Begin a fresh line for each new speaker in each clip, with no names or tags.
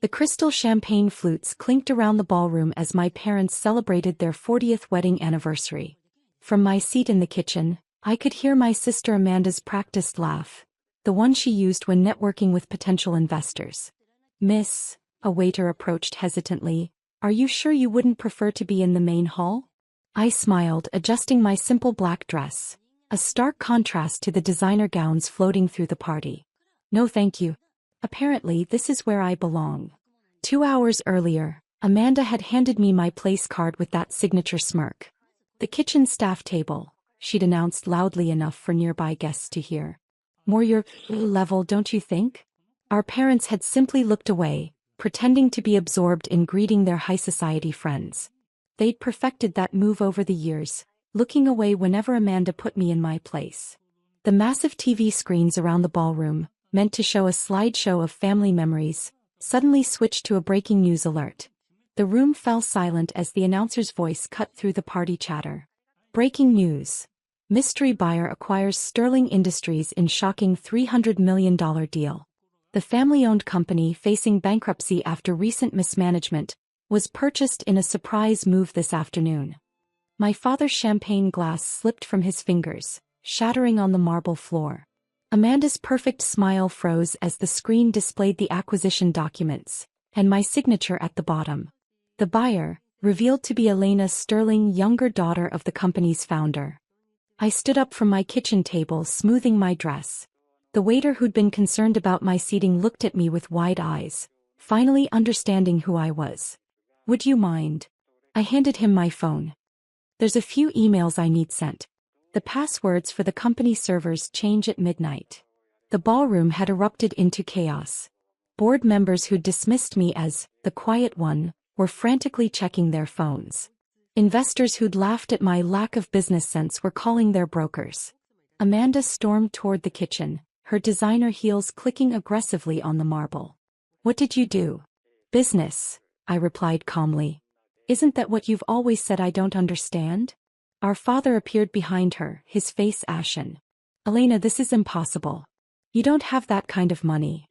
The crystal champagne flutes clinked around the ballroom as my parents celebrated their 40th wedding anniversary. From my seat in the kitchen, I could hear my sister Amanda's practiced laugh, the one she used when networking with potential investors. "Miss," a waiter approached hesitantly, "are you sure you wouldn't prefer to be in the main hall?" I smiled, adjusting my simple black dress, a stark contrast to the designer gowns floating through the party. "No thank you. Apparently this is where I belong." 2 hours earlier, Amanda had handed me my place card with that signature smirk. "The kitchen staff table," she'd announced loudly enough for nearby guests to hear. "More your level, don't you think?" Our parents had simply looked away, pretending to be absorbed in greeting their high society friends. They'd perfected that move over the years, looking away whenever Amanda put me in my place. The massive TV screens around the ballroom, meant to show a slideshow of family memories, suddenly switched to a breaking news alert. The room fell silent as the announcer's voice cut through the party chatter. "Breaking news. Mystery buyer acquires Sterling Industries in shocking $300 million deal." The family-owned company, facing bankruptcy after recent mismanagement, was purchased in a surprise move this afternoon. My father's champagne glass slipped from his fingers, shattering on the marble floor. Amanda's perfect smile froze as the screen displayed the acquisition documents, and my signature at the bottom. The buyer, revealed to be Elena Sterling, younger daughter of the company's founder. I stood up from my kitchen table, smoothing my dress. The waiter who'd been concerned about my seating looked at me with wide eyes, finally understanding who I was. "Would you mind?" I handed him my phone. "There's a few emails I need sent. The passwords for the company servers change at midnight." The ballroom had erupted into chaos. Board members who dismissed me as the quiet one were frantically checking their phones. Investors who'd laughed at my lack of business sense were calling their brokers. Amanda stormed toward the kitchen, her designer heels clicking aggressively on the marble. "What did you do?" "Business," I replied calmly. "Isn't that what you've always said I don't understand?" Our father appeared behind her, his face ashen. "Elena, this is impossible. You don't have that kind of money."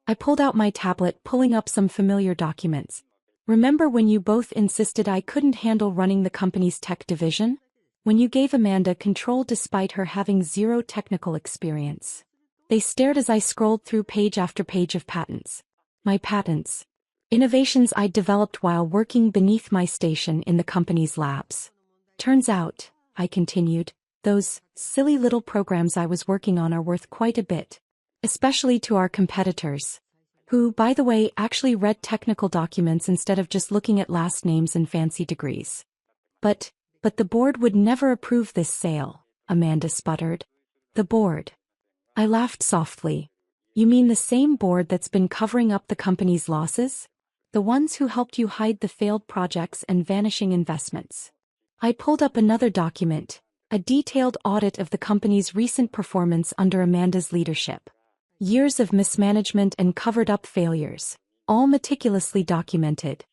I pulled out my tablet, pulling up some familiar documents. "Remember when you both insisted I couldn't handle running the company's tech division? When you gave Amanda control despite her having zero technical experience?" They stared as I scrolled through page after page of patents. My patents. Innovations I'd developed while working beneath my station in the company's labs. "Turns out," I continued, "those silly little programs I was working on are worth quite a bit. Especially to our competitors. Who, by the way, actually read technical documents instead of just looking at last names and fancy degrees." But the board would never approve this sale," Amanda sputtered. "The board?" I laughed softly. "You mean the same board that's been covering up the company's losses? The ones who helped you hide the failed projects and vanishing investments?" I pulled up another document, a detailed audit of the company's recent performance under Amanda's leadership. Years of mismanagement and covered-up failures, all meticulously documented.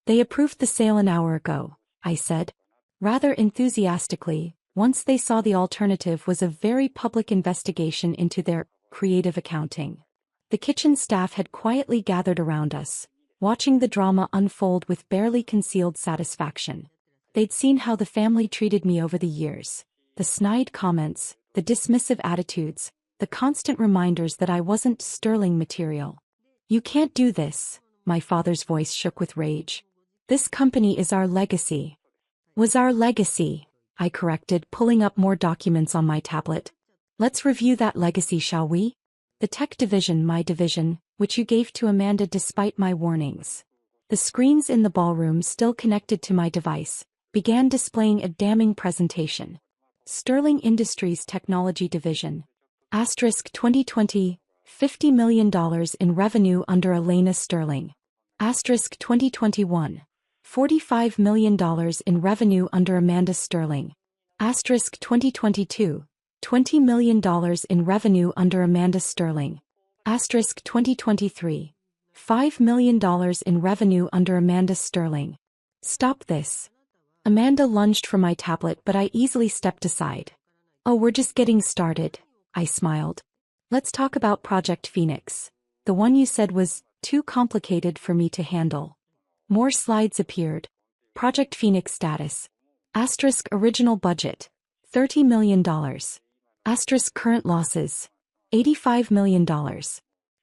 "They approved the sale an hour ago," I said, rather enthusiastically, once they saw the alternative was a very public investigation into their creative accounting. The kitchen staff had quietly gathered around us, watching the drama unfold with barely concealed satisfaction. They'd seen how the family treated me over the years, the snide comments, the dismissive attitudes, the constant reminders that I wasn't sterling material. "You can't do this," my father's voice shook with rage. "This company is our legacy." "Was our legacy," I corrected, pulling up more documents on my tablet. "Let's review that legacy, shall we? The tech division, my division, which you gave to Amanda despite my warnings." The screens in the ballroom, still connected to my device, began displaying a damning presentation. Sterling Industries Technology Division. Asterisk 2020, $50 million in revenue under Elena Sterling. Asterisk 2021. $45 million in revenue under Amanda Sterling. Asterisk 2022. $20 million in revenue under Amanda Sterling. Asterisk 2023. $5 million in revenue under Amanda Sterling. "Stop this." Amanda lunged for my tablet, but I easily stepped aside. "Oh, we're just getting started," I smiled. "Let's talk about Project Phoenix. The one you said was too complicated for me to handle. More slides appeared. Project Phoenix status. Asterisk original budget. $30 million. Asterisk current losses. $85 million.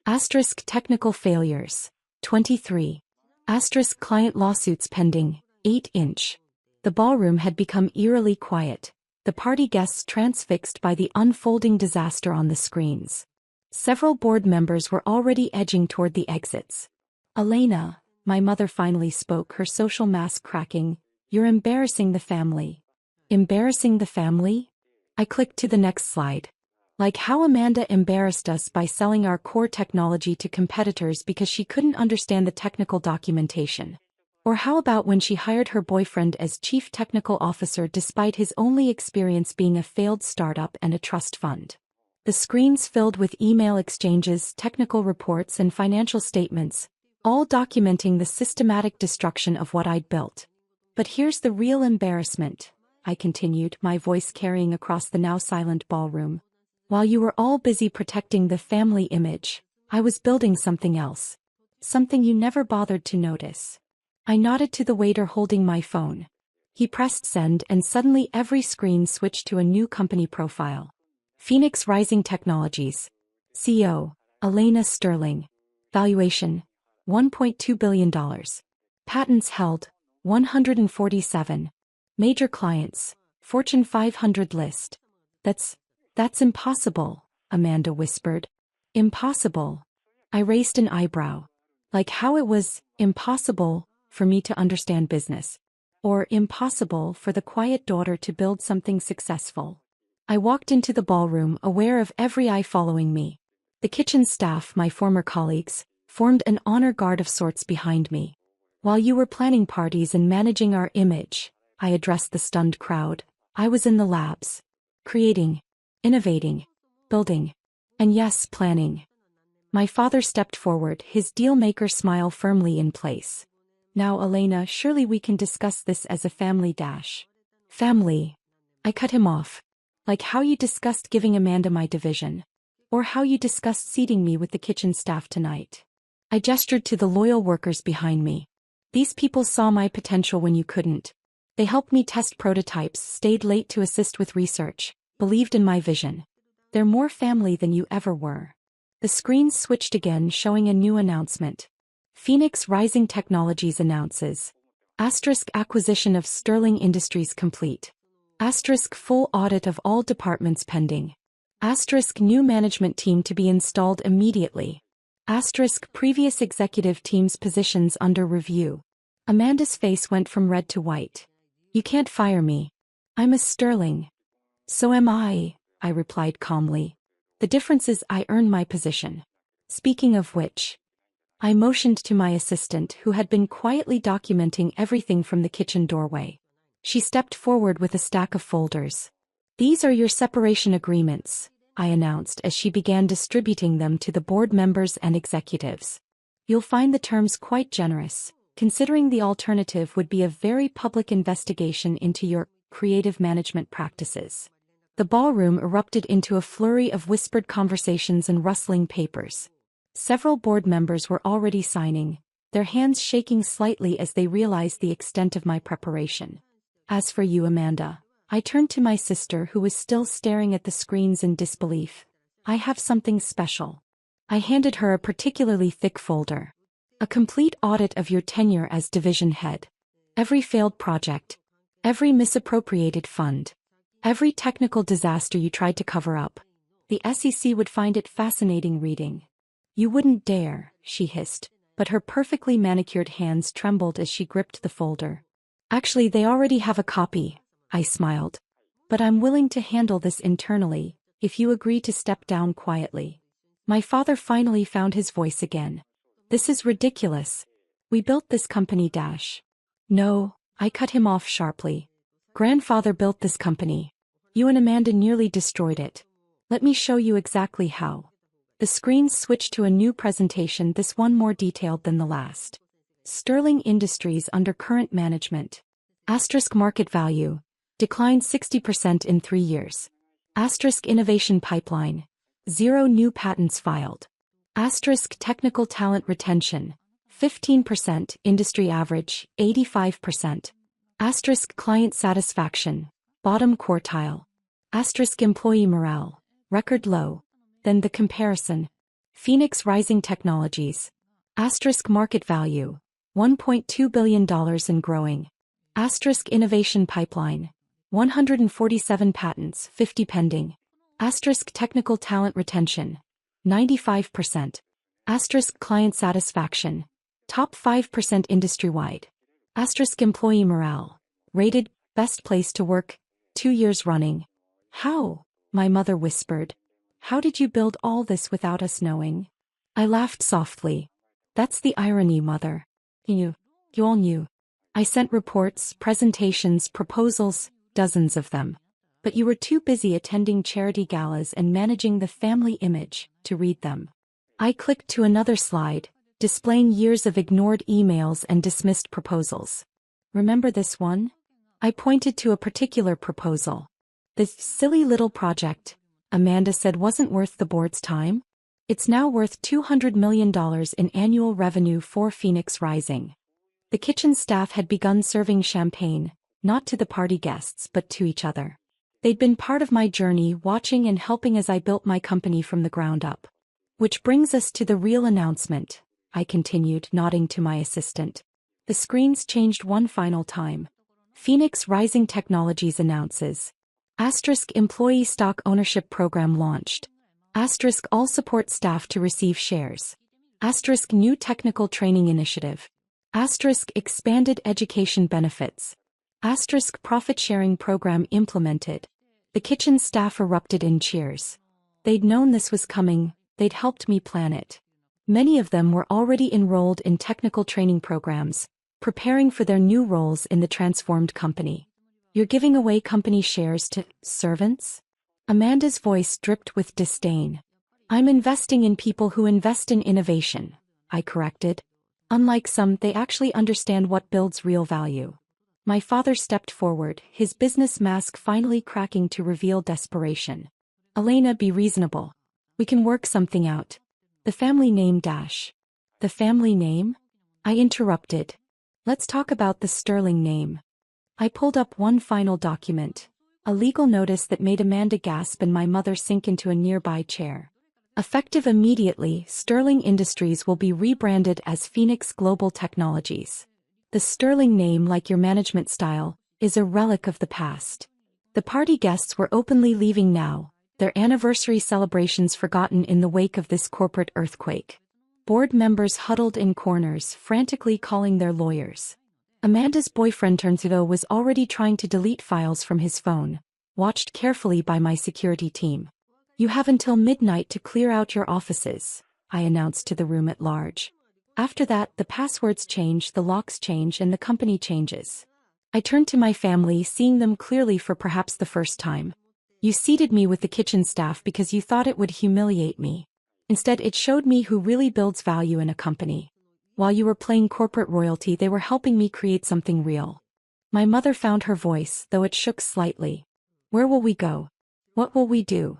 Asterisk technical failures. 23. Asterisk client lawsuits pending. 8-inch. The ballroom had become eerily quiet, the party guests transfixed by the unfolding disaster on the screens. Several board members were already edging toward the exits. Elena, my mother finally spoke, her social mask cracking, you're embarrassing the family. Embarrassing the family? I clicked to the next slide. Like how Amanda embarrassed us by selling our core technology to competitors because she couldn't understand the technical documentation. Or how about when she hired her boyfriend as chief technical officer despite his only experience being a failed startup and a trust fund? The screens filled with email exchanges, technical reports, and financial statements, all documenting the systematic destruction of what I'd built. But here's the real embarrassment, I continued, my voice carrying across the now silent ballroom. While you were all busy protecting the family image, I was building something else. Something you never bothered to notice. I nodded to the waiter holding my phone. He pressed send and suddenly every screen switched to a new company profile. Phoenix Rising Technologies. CEO, Elena Sterling. Valuation, $1.2 billion. Patents held, 147. Major clients, Fortune 500 list. That's impossible, Amanda whispered. Impossible. I raised an eyebrow. Like how it was impossible for me to understand business. Or impossible for the quiet daughter to build something successful. I walked into the ballroom aware of every eye following me. The kitchen staff, my former colleagues, formed an honor guard of sorts behind me. While you were planning parties and managing our image, I addressed the stunned crowd, I was in the labs. Creating, innovating, building, and yes, planning. My father stepped forward, his deal-maker smile firmly in place. Now Elena, surely we can discuss this as a family dash. Family. I cut him off. Like how you discussed giving Amanda my division. Or how you discussed seating me with the kitchen staff tonight. I gestured to the loyal workers behind me. These people saw my potential when you couldn't. They helped me test prototypes, stayed late to assist with research, believed in my vision. They're more family than you ever were. The screens switched again, showing a new announcement. Phoenix Rising Technologies announces. Asterisk acquisition of Sterling Industries complete. Asterisk full audit of all departments pending. Asterisk new management team to be installed immediately. Asterisk previous executive team's positions under review. Amanda's face went from red to white. You can't fire me. I'm a Sterling. So am I replied calmly. The difference is I earned my position. Speaking of which, I motioned to my assistant who had been quietly documenting everything from the kitchen doorway. She stepped forward with a stack of folders. These are your separation agreements, I announced as she began distributing them to the board members and executives. You'll find the terms quite generous, considering the alternative would be a very public investigation into your creative management practices. The ballroom erupted into a flurry of whispered conversations and rustling papers. Several board members were already signing, their hands shaking slightly as they realized the extent of my preparation. As for you, Amanda, I turned to my sister who was still staring at the screens in disbelief. I have something special. I handed her a particularly thick folder. A complete audit of your tenure as division head. Every failed project. Every misappropriated fund. Every technical disaster you tried to cover up. The SEC would find it fascinating reading. You wouldn't dare, she hissed, but her perfectly manicured hands trembled as she gripped the folder. Actually, they already have a copy, I smiled. But I'm willing to handle this internally, if you agree to step down quietly. My father finally found his voice again. This is ridiculous. We built this company dash. No, I cut him off sharply. Grandfather built this company. You and Amanda nearly destroyed it. Let me show you exactly how. The screens switched to a new presentation, this one more detailed than the last. Sterling Industries under current management. Asterisk market value. Declined 60% in 3 years. Asterisk innovation pipeline. 0 new patents filed. Asterisk technical talent retention, 15%, industry average, 85%. Asterisk client satisfaction, bottom quartile. Asterisk employee morale, record low. Then the comparison. Phoenix Rising Technologies. Asterisk market value, $1.2 billion and growing. Asterisk innovation pipeline, 147 patents, 50 pending. Asterisk technical talent retention, 95%. Asterisk client satisfaction, top 5% industry-wide. Asterisk employee morale, rated best place to work, 2 years running. How? My mother whispered. How did you build all this without us knowing? I laughed softly. That's the irony, Mother. You all knew. I sent reports, presentations, proposals, dozens of them. But you were too busy attending charity galas and managing the family image to read them. I clicked to another slide, displaying years of ignored emails and dismissed proposals. Remember this one? I pointed to a particular proposal. This silly little project, Amanda said, wasn't worth the board's time. It's now worth $200 million in annual revenue for Phoenix Rising. The kitchen staff had begun serving champagne, not to the party guests but to each other. They'd been part of my journey, watching and helping as I built my company from the ground up. Which brings us to the real announcement, I continued, nodding to my assistant. The screens changed one final time. Phoenix Rising Technologies announces. Asterisk employee stock ownership program launched. Asterisk all support staff to receive shares. Asterisk new technical training initiative. Asterisk expanded education benefits. Asterisk profit sharing program implemented. The kitchen staff erupted in cheers. They'd known this was coming, they'd helped me plan it. Many of them were already enrolled in technical training programs, preparing for their new roles in the transformed company. You're giving away company shares to servants? Amanda's voice dripped with disdain. I'm investing in people who invest in innovation, I corrected. Unlike some, they actually understand what builds real value. My father stepped forward, his business mask finally cracking to reveal desperation. Elena, be reasonable. We can work something out. The family name dash. The family name? I interrupted. Let's talk about the sterling name. I pulled up one final document. A legal notice that made Amanda gasp and my mother sink into a nearby chair. Effective immediately, Sterling Industries will be rebranded as Phoenix Global Technologies. The Sterling name, like your management style, is a relic of the past. The party guests were openly leaving now, their anniversary celebrations forgotten in the wake of this corporate earthquake. Board members huddled in corners, frantically calling their lawyers. Amanda's boyfriend Turnsido was already trying to delete files from his phone, watched carefully by my security team. You have until midnight to clear out your offices, I announced to the room at large. After that, the passwords change, the locks change, and the company changes. I turned to my family, seeing them clearly for perhaps the first time. You seated me with the kitchen staff because you thought it would humiliate me. Instead, it showed me who really builds value in a company. While you were playing corporate royalty, they were helping me create something real. My mother found her voice, though it shook slightly. Where will we go? What will we do?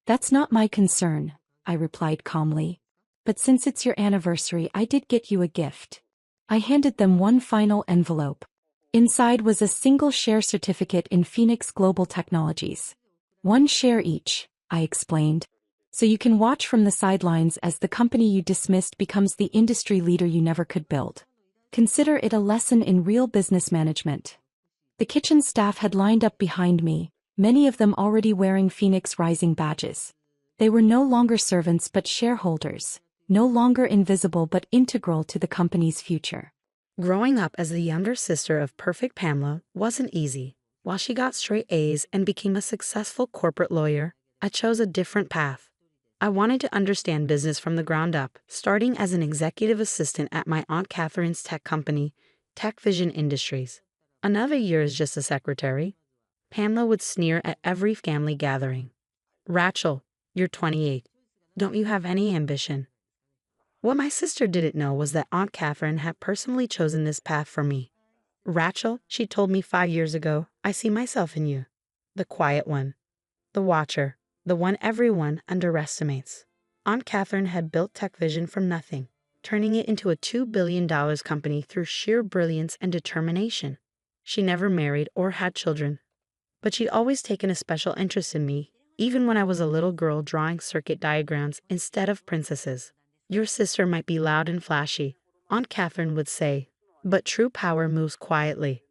That's not my concern, I replied calmly. But since it's your anniversary, I did get you a gift. I handed them one final envelope. Inside was a single share certificate in Phoenix Global Technologies. 1 share each, I explained. So you can watch from the sidelines as the company you dismissed becomes the industry leader you never could build. Consider it a lesson in real business management. The kitchen staff had lined up behind me, many of them already wearing Phoenix Rising badges. They were no longer servants but shareholders, no longer invisible but integral to the company's future.
Growing up as the younger sister of Perfect Pamela wasn't easy. While she got straight A's and became a successful corporate lawyer, I chose a different path. I wanted to understand business from the ground up, starting as an executive assistant at my Aunt Catherine's tech company, Tech Vision Industries. Another year as just a secretary. Pamela would sneer at every family gathering. Rachel, you're 28. Don't you have any ambition? What my sister didn't know was that Aunt Catherine had personally chosen this path for me. Rachel, she told me 5 years ago, I see myself in you. The quiet one. The watcher. The one everyone underestimates. Aunt Catherine had built TechVision from nothing, turning it into a $2 billion company through sheer brilliance and determination. She never married or had children, but she'd always taken a special interest in me, even when I was a little girl drawing circuit diagrams instead of princesses. Your sister might be loud and flashy, Aunt Catherine would say, but true power moves quietly.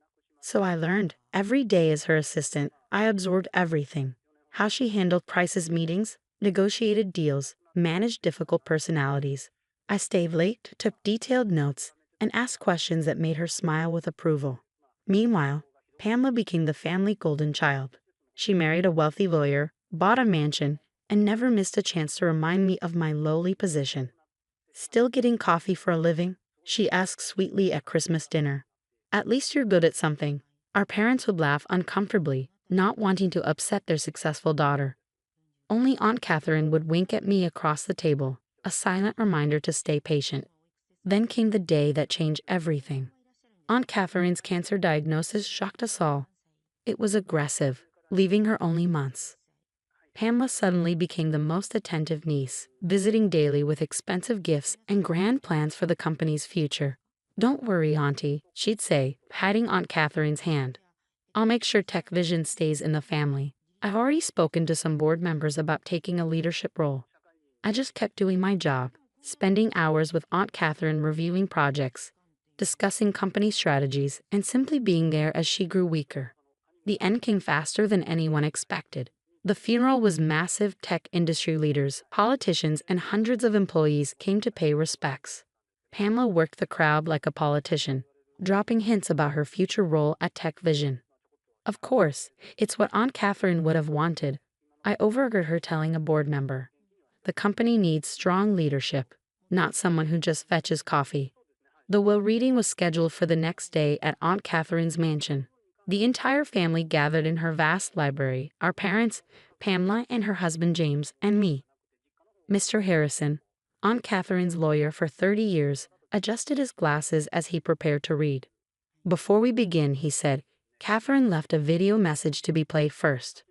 So I learned. Every day as her assistant, I absorbed everything. How she handled crisis meetings, negotiated deals, managed difficult personalities. I stayed late, took detailed notes, and asked questions that made her smile with approval. Meanwhile, Pamela became the family golden child. She married a wealthy lawyer, bought a mansion, and never missed a chance to remind me of my lowly position. Still getting coffee for a living? She asked sweetly at Christmas dinner. At least you're good at something. Our parents would laugh uncomfortably, not wanting to upset their successful daughter. Only Aunt Catherine would wink at me across the table, a silent reminder to stay patient. Then came the day that changed everything. Aunt Catherine's cancer diagnosis shocked us all. It was aggressive, leaving her only months. Pamela suddenly became the most attentive niece, visiting daily with expensive gifts and grand plans for the company's future. Don't worry, Auntie, she'd say, patting Aunt Catherine's hand. I'll make sure TechVision stays in the family. I've already spoken to some board members about taking a leadership role. I just kept doing my job, spending hours with Aunt Catherine reviewing projects, discussing company strategies, and simply being there as she grew weaker. The end came faster than anyone expected. The funeral was massive. Tech industry leaders, politicians, and hundreds of employees came to pay respects. Pamela worked the crowd like a politician, dropping hints about her future role at TechVision. Of course, it's what Aunt Catherine would have wanted. I overheard her telling a board member, "The company needs strong leadership, not someone who just fetches coffee." The will reading was scheduled for the next day at Aunt Catherine's mansion. The entire family gathered in her vast library, our parents, Pamela and her husband James, and me. Mr. Harrison, Aunt Catherine's lawyer for 30 years, adjusted his glasses as he prepared to read. Before we begin, he said, Catherine left a video message to be played first.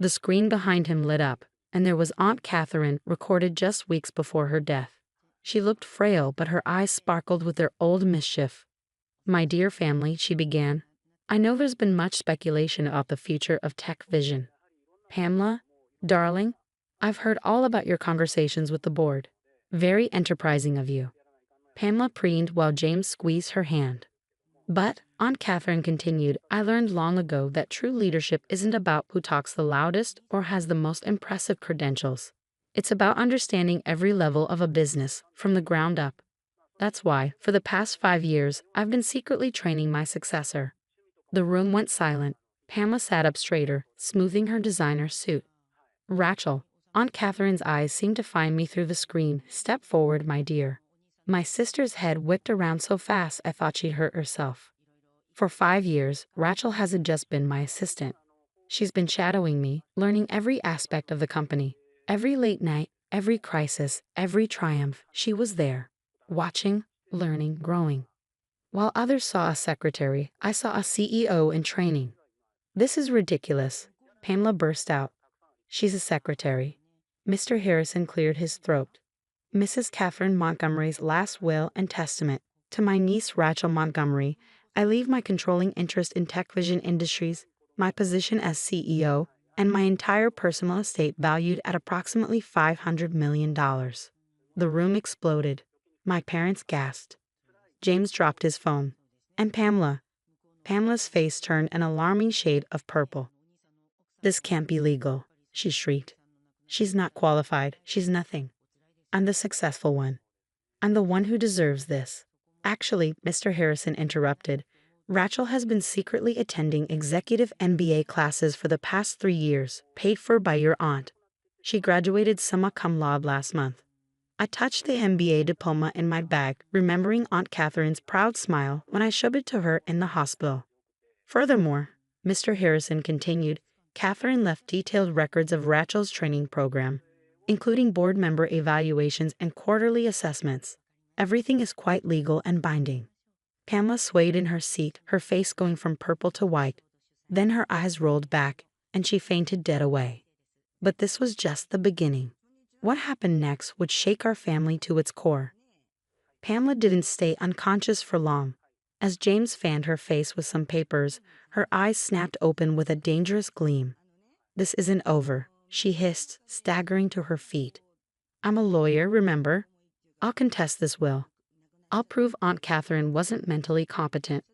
The screen behind him lit up, and there was Aunt Catherine recorded just weeks before her death. She looked frail, but her eyes sparkled with their old mischief. "My dear family," she began, "I know there's been much speculation about the future of TechVision. Pamela, darling, I've heard all about your conversations with the board. Very enterprising of you." Pamela preened while James squeezed her hand. "But," Aunt Catherine continued, "I learned long ago that true leadership isn't about who talks the loudest or has the most impressive credentials. It's about understanding every level of a business, from the ground up. That's why, for the past 5 years, I've been secretly training my successor." The room went silent. Pamela sat up straighter, smoothing her designer suit. "Rachel," Aunt Catherine's eyes seemed to find me through the screen. "Step forward, my dear." My sister's head whipped around so fast I thought she'd hurt herself. For 5 years, Rachel hasn't just been my assistant. She's been shadowing me, learning every aspect of the company. Every late night, every crisis, every triumph, she was there, watching, learning, growing. While others saw a secretary, I saw a CEO in training. "This is ridiculous," Pamela burst out. "She's a secretary." Mr. Harrison cleared his throat. "Mrs. Catherine Montgomery's last will and testament. To my niece Rachel Montgomery, I leave my controlling interest in TechVision Industries, my position as CEO, and my entire personal estate valued at approximately $500 million. The room exploded. My parents gasped. James dropped his phone. "And Pamela?" Pamela's face turned an alarming shade of purple. "This can't be legal," she shrieked. "She's not qualified. She's nothing. I'm the successful one. I'm the one who deserves this." "Actually," Mr. Harrison interrupted, "Rachel has been secretly attending executive MBA classes for the past 3 years, paid for by your aunt. She graduated summa cum laude last month." I touched the MBA diploma in my bag, remembering Aunt Catherine's proud smile when I showed it to her in the hospital. "Furthermore," Mr. Harrison continued, "Catherine left detailed records of Rachel's training program, including board member evaluations and quarterly assessments. Everything is quite legal and binding." Pamela swayed in her seat, her face going from purple to white. Then her eyes rolled back, and she fainted dead away. But this was just the beginning. What happened next would shake our family to its core. Pamela didn't stay unconscious for long. As James fanned her face with some papers, her eyes snapped open with a dangerous gleam. "This isn't over," she hissed, staggering to her feet. "I'm a lawyer, remember? I'll contest this will. I'll prove Aunt Catherine wasn't mentally competent."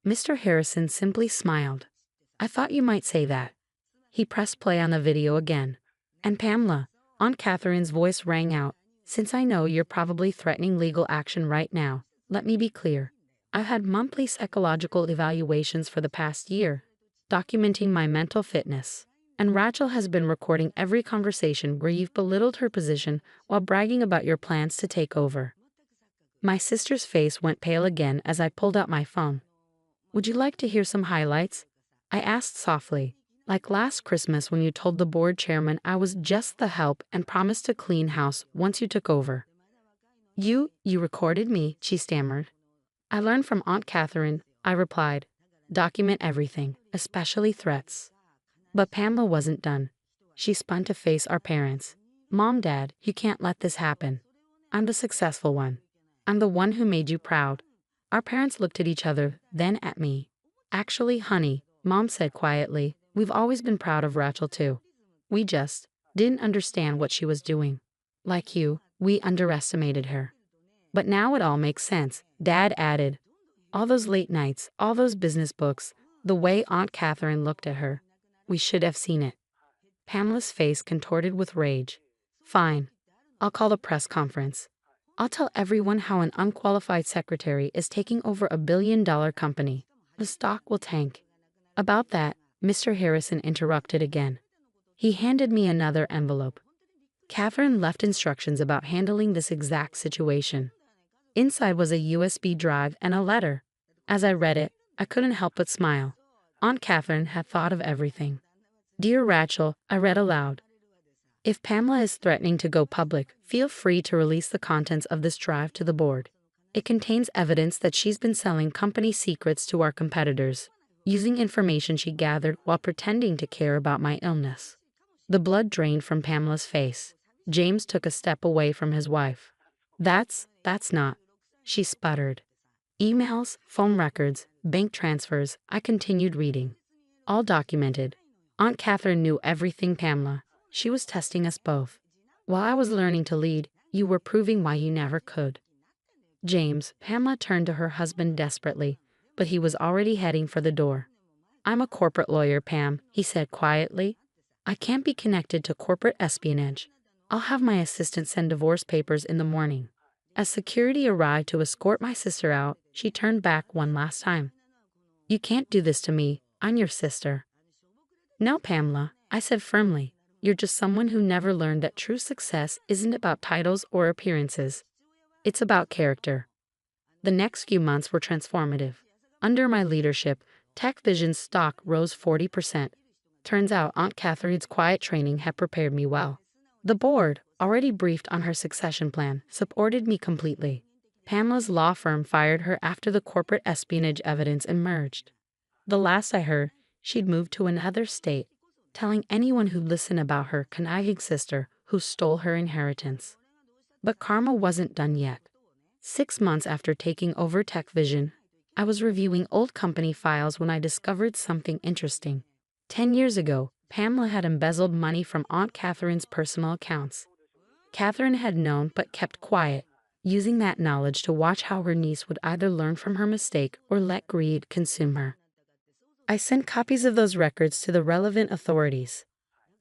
Mr. Harrison simply smiled. "I thought you might say that." He pressed play on the video again. "And Pamela," Aunt Catherine's voice rang out, "since I know you're probably threatening legal action right now, let me be clear. I've had monthly psychological evaluations for the past year, documenting my mental fitness. And Rachel has been recording every conversation where you've belittled her position while bragging about your plans to take over." My sister's face went pale again as I pulled out my phone. "Would you like to hear some highlights?" I asked softly. "Like last Christmas when you told the board chairman I was just the help and promised to clean house once you took over." You recorded me," she stammered. "I learned from Aunt Catherine," I replied. "Document everything, especially threats." But Pamela wasn't done. She spun to face our parents. "Mom, Dad, you can't let this happen. I'm the successful one. I'm the one who made you proud." Our parents looked at each other, then at me. "Actually, honey," Mom said quietly, "we've always been proud of Rachel too. We just didn't understand what she was doing. Like you, we underestimated her." "But now it all makes sense," Dad added. "All those late nights, all those business books, the way Aunt Catherine looked at her. We should have seen it." Pamela's face contorted with rage. "Fine. I'll call a press conference. I'll tell everyone how an unqualified secretary is taking over a billion-dollar company. The stock will tank." "About that," Mr. Harrison interrupted again. He handed me another envelope. Catherine left instructions about handling this exact situation. Inside was a USB drive and a letter. As I read it, I couldn't help but smile. Aunt Catherine had thought of everything. "Dear Rachel," I read aloud. "If Pamela is threatening to go public, feel free to release the contents of this drive to the board. It contains evidence that she's been selling company secrets to our competitors, using information she gathered while pretending to care about my illness." The blood drained from Pamela's face. James took a step away from his wife. That's not," she sputtered. "Emails, phone records, bank transfers," I continued reading. "All documented. Aunt Catherine knew everything, Pamela. She was testing us both. While I was learning to lead, you were proving why you never could." "James," Pamela turned to her husband desperately, but he was already heading for the door. "I'm a corporate lawyer, Pam," he said quietly. "I can't be connected to corporate espionage. I'll have my assistant send divorce papers in the morning." As security arrived to escort my sister out, she turned back one last time. "You can't do this to me. I'm your sister." "No, Pamela," I said firmly. "You're just someone who never learned that true success isn't about titles or appearances. It's about character." The next few months were transformative. Under my leadership, TechVision's stock rose 40%. Turns out Aunt Catherine's quiet training had prepared me well. The board, already briefed on her succession plan, supported me completely. Pamela's law firm fired her after the corporate espionage evidence emerged. The last I heard, she'd moved to another state, telling anyone who'd listen about her conniving sister who stole her inheritance. But karma wasn't done yet. 6 months after taking over TechVision, I was reviewing old company files when I discovered something interesting. 10 years ago, Pamela had embezzled money from Aunt Catherine's personal accounts. Catherine had known but kept quiet, using that knowledge to watch how her niece would either learn from her mistake or let greed consume her. I sent copies of those records to the relevant authorities.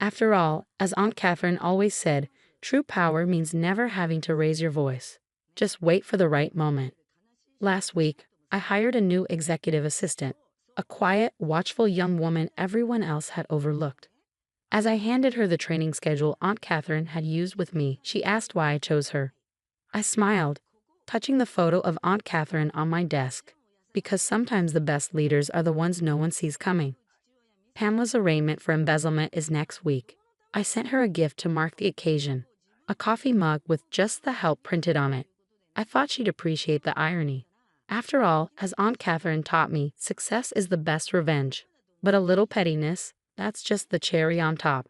After all, as Aunt Catherine always said, true power means never having to raise your voice. Just wait for the right moment. Last week, I hired a new executive assistant, a quiet, watchful young woman everyone else had overlooked. As I handed her the training schedule Aunt Catherine had used with me, she asked why I chose her. I smiled, touching the photo of Aunt Catherine on my desk, because sometimes the best leaders are the ones no one sees coming. Pamela's arraignment for embezzlement is next week. I sent her a gift to mark the occasion, a coffee mug with "Just the Help" printed on it. I thought she'd appreciate the irony. After all, as Aunt Catherine taught me, success is the best revenge. But a little pettiness, that's just the cherry on top.